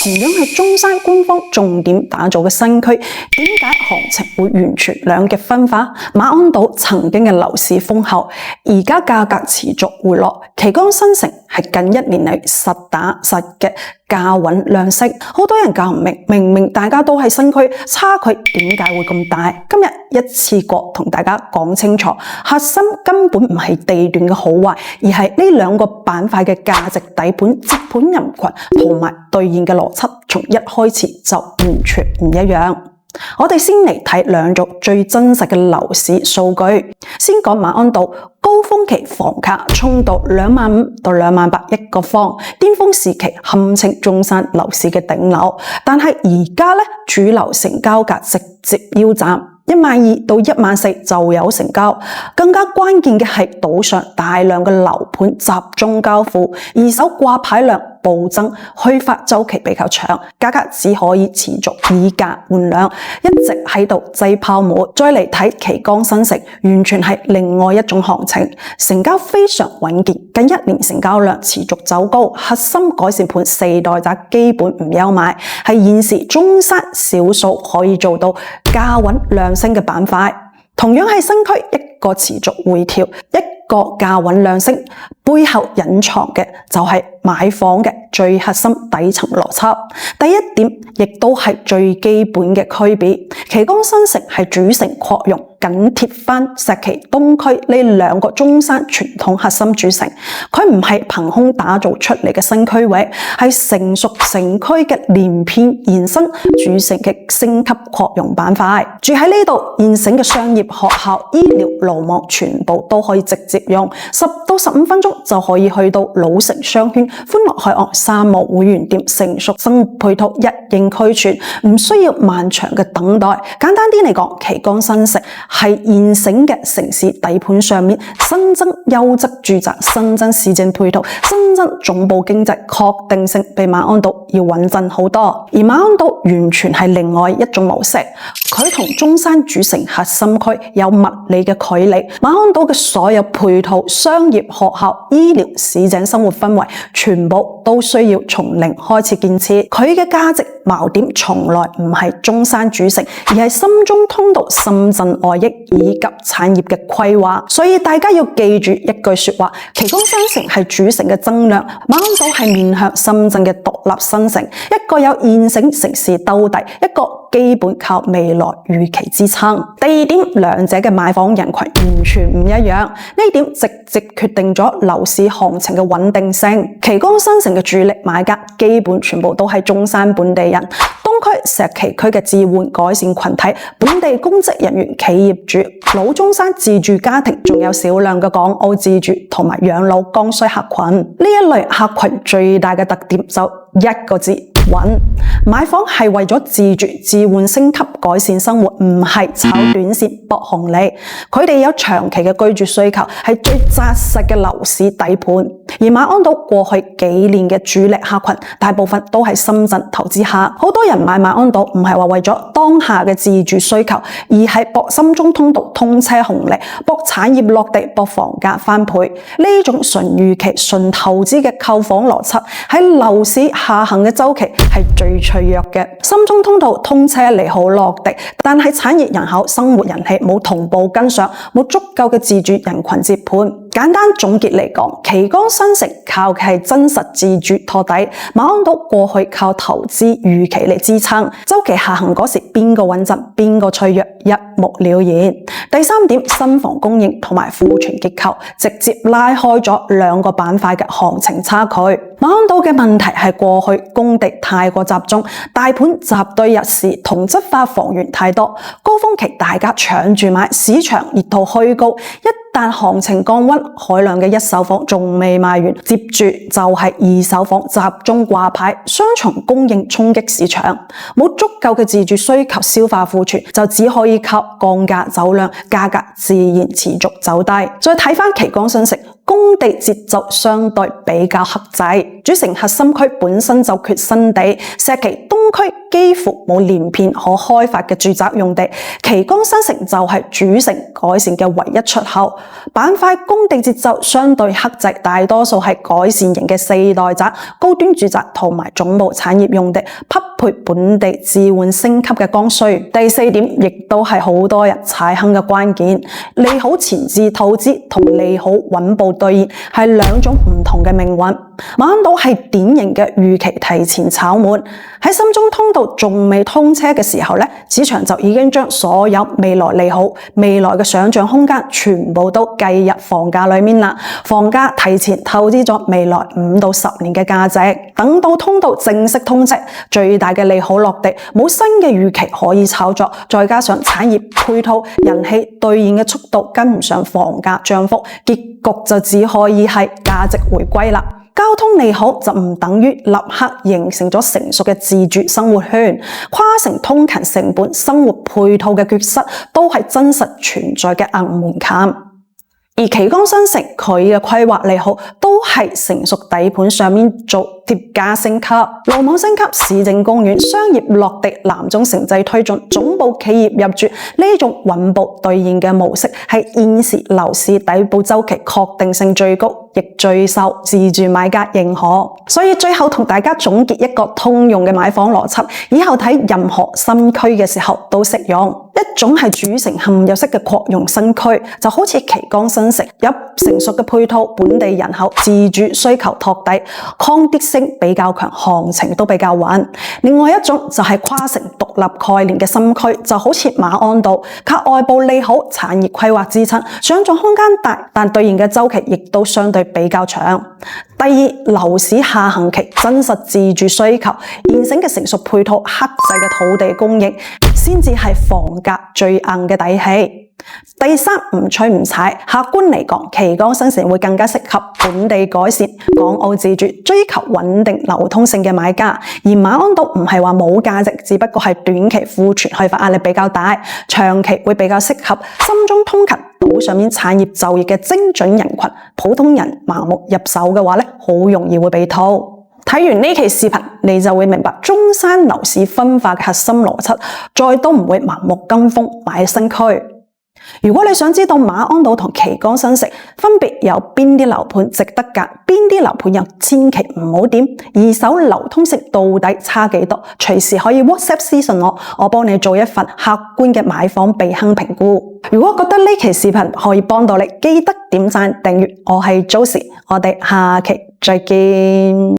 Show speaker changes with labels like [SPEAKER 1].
[SPEAKER 1] 同樣係中山官方重點打造嘅新區，點解行情會完全兩極分化？馬鞍島曾經嘅樓市豐厚，而家價格持續回落。旗崗新城係近一年嚟實打實嘅價穩量升，好多人搞唔明，明明大家都係新區，差距點解會咁大？今日一次過同大家講清楚，核心根本唔係地段嘅好壞，而係呢兩個板塊嘅價值底盤、接盤人群同埋兌現嘅邏輯，從一開始就完全唔一樣。我哋先嚟睇兩組最真實嘅樓市數據。先講馬鞍島，高峰期房價衝到25000到28000一個方，巔峰時期堪稱中山樓市嘅頂樓。但係而家咧，主流成交價直接腰斬，12000到14000就有成交。更加關鍵嘅係島上大量嘅樓盤集中交付，二手掛牌量暴增，開發周期比較長，價格只可以持續以價換量，一直喺度擠泡沫。再嚟睇旗崗新城，完全係另外一種行情，成交非常穩健，近一年成交量持續走高，核心改善盤4代宅基本唔憂賣，係現時中山少數可以做到價穩量升嘅板塊。同樣係新區，一個持續回調，一個價穩量升，背後隱藏嘅就係買房嘅最核心底層邏輯。第一點亦都係最基本嘅區別，旗崗新城係主城擴容，緊貼翻石岐東區呢兩個中山傳統核心主城，佢唔係憑空打造出嚟嘅新區域，係成熟城區嘅連片延伸，主城嘅升級擴容板塊。住喺呢度，現成嘅商業、學校、醫療、路網全部都可以直接用，10到15分鐘就可以去到老城商圈、歡樂海岸、3毛會員店，成熟生活配套一應俱全，唔需要漫長嘅等待。簡單啲嚟講，旗崗新城係現成嘅城市底盤上面新增優質住宅、新增市政配套、新增總部經濟，確定性比馬鞍島要穩陣好多。而馬鞍島完全係另外一種模式，佢同中山主城核心區有物理嘅距離。馬鞍島嘅所有配套、商業、學校、醫療、市井生活氛圍，全部都需要從零開始建設。佢嘅價值矛點從來唔係中山主城，而係深中通道、深圳外溢以及產業嘅規劃。所以大家要記住一句說話：旗崗新城係主城嘅增量，馬鞍島係面向深圳嘅獨立新城，一個有現成城市兜底，一個基本靠未來預期支撐。第二點，兩者嘅買房人群完全唔一樣，呢點直接決定咗樓市行情嘅穩定性。旗崗新城嘅主力買家基本全部都係中山本地人，東區、石岐區嘅置換改善群體、本地公職人員、企業主、老中山自住家庭，仲有少量嘅港澳自住同埋養老剛需客群。呢一類客群最大嘅特點就一個字：穩。買房係為咗自住、置換、升級、改善生活，唔係炒短線博紅利。佢哋有長期嘅居住需求，係最紮實嘅樓市底盤。而馬鞍島過去幾年嘅主力客群，大部分都係深圳投資客。好多人買馬鞍島唔係話為咗當下嘅自住需求，而係博深中通道通車紅利，博產業落地，博房價翻倍。呢種純預期、純投資嘅購房邏輯，喺樓市下行嘅周期係最脆弱嘅。深中通道通車利好落地，但係產業人口、生活人氣冇同步跟上，冇足夠嘅自住人群接盤。簡單總結嚟講，旗崗新城靠嘅係真實自住托底，馬鞍島過去靠投資預期嚟支撐，周期下行嗰時邊個穩陣邊個脆弱一目了然。第三點，新房供應同埋庫存結構直接拉開咗兩個板塊嘅行情差距。馬鞍島嘅問題係過去供地太過集中，大盤集堆入市，同質化房源太多，高峰期大家搶住買，市場熱度虛高，一旦行情降溫，海量嘅一手房仲未賣完，接住就係二手房集中掛牌，雙重供應衝擊市場，冇足夠嘅自住需求消化庫存，就只可以靠降價走量，價格自然持續走低。再睇返旗崗新城，供地節奏相對比較克制，主城核心區本身就缺新地，石岐東區幾乎冇連片可開發嘅住宅用地，旗杆新城就係主城改善嘅唯一出口。板塊供地節奏相對克制，大多數係改善型嘅4代宅、高端住宅同埋總部產業用地，匹配本地置換升級嘅剛需。第4點亦都係好多人踩坑嘅關鍵，利好前置投資同利好穩步兌現係兩種唔同嘅命運。馬鞍島係典型嘅預期提前炒滿，喺深中通道仲未通車嘅時候呢，市場就已經將所有未來利好、未來嘅想象空間全部都計入房價裏面啦。房價提前透支咗未來5到10年嘅價值，等到通道正式通車，最大嘅利好落地，冇新嘅預期可以炒作，再加上產業配套、人氣兌現嘅速度跟唔上房價漲幅，結局就只可以係價值回歸啦。交通利好就唔等於立刻形成咗成熟嘅自住生活圈，跨城通勤成本、生活配套嘅缺失都係真實存在嘅硬門檻。而旗杆新城佢嘅規劃利好都係成熟底盤上面做疊加升級，路網升級、市政公園、商業落地、南中城際推進、總部企業入駐呢種穩步兌現嘅模式，係現時樓市底部周期確定性最高，亦最受自住買家認可。所以最後同大家總結一個通用嘅買房邏輯，以後睇任何新區嘅時候都適用。一種係主城嵌入式嘅擴容新區，就好似旗杆新城，有成熟嘅配套，本地人口自住需求托底，抗跌性比較強，行情都比較穩。另外一種就係跨城獨立概念嘅新區，就好似馬鞍島，靠外部利好、產業規劃支撐，想像空間大，但兌現嘅週期亦都相對比較長。第二，樓市下行期真實自住需求，現成嘅成熟配套、克制嘅土地供應，先至係房價最硬嘅底氣。第三，唔吹唔踩，客觀嚟講，旗杆新城會更加適合本地改善、港澳自住、追求穩定流通性嘅買家。而馬鞍島唔係話冇價值，只不過係短期庫存開發壓力比較大，長期會比較適合深中通勤島上面產業就業嘅精準人群。普通人盲目入手嘅話呢，好容易會被套。睇完呢期視頻，你就會明白中山樓市分化嘅核心邏輯，再都唔會盲目跟風買新區。如果你想知道馬鞍島同旗杆新城分別有邊啲樓盤值得揀，邊啲樓盤又千祈唔好掂，二手流通性到底差幾多，隨時可以 WhatsApp 私信我幫你做一份客觀嘅買房避坑評估。如果覺得呢期視頻可以幫到你，記得點讚訂閱。我係 Josie，我哋下期再見。